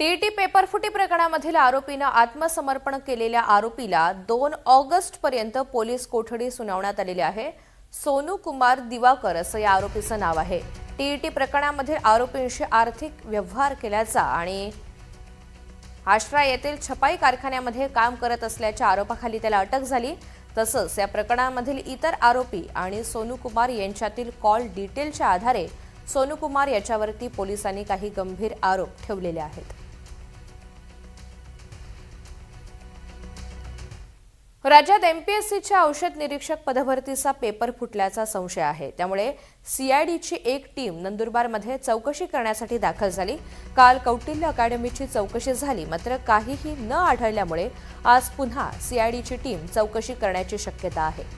TET पेपरफुटी प्रकरणामधील आरोपीनं आत्मसमर्पण केलेल्या आरोपीला 2 ऑगस्टपर्यंत पोलीस कोठडी सुनावण्यात आलेली आहे। सोनू कुमार दिवाकर असं या आरोपीचं नाव आहे। टीईटी प्रकरणामध्ये आरोपींशी आर्थिक व्यवहार केल्याचा आणि आश्रा येथील छपाई कारखान्यामध्ये काम करत असल्याच्या आरोपाखाली त्याला अटक झाली। तसंच या प्रकरणामधील इतर आरोपी आणि सोनू कुमार यांच्यातील कॉल डिटेलच्या आधारे सोनू कुमार याच्यावरती पोलिसांनी काही गंभीर आरोप ठेवलेले आहेत। राज्यात एमपीएससीच्या औषध निरीक्षक पदभरतीचा पेपर फुटल्याचा संशय आहे। त्यामुळे सीआयडीची एक टीम नंदुरबारमध्ये चौकशी करण्यासाठी दाखल झाली। काल कौटिल्य अकॅडमीची चौकशी झाली, मात्र काहीही न आढळल्यामुळे आज पुन्हा सीआयडीची टीम चौकशी करण्याची शक्यता आहे।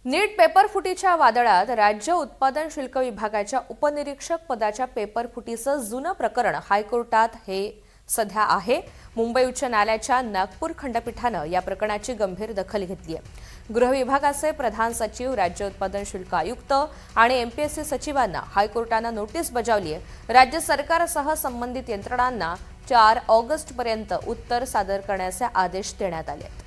नीट पेपरफुटीच्या वादळात राज्य उत्पादन शुल्क विभागाच्या उपनिरीक्षक पदाच्या पेपरफुटीचं जुनं प्रकरण हायकोर्टात हे सध्या आहे। मुंबई उच्च न्यायालयाच्या नागपूर खंडपीठानं या प्रकरणाची गंभीर दखल घेतली आहे। गृह विभागाचे प्रधान सचिव, राज्य उत्पादन शुल्क आयुक्त आणि एमपीएससी सचिवांना हायकोर्टानं नोटीस बजावली आहे। राज्य सरकारसह संबंधित यंत्रणांना 4 ऑगस्टपर्यंत उत्तर सादर करण्याचे आदेश देण्यात आले आहेत।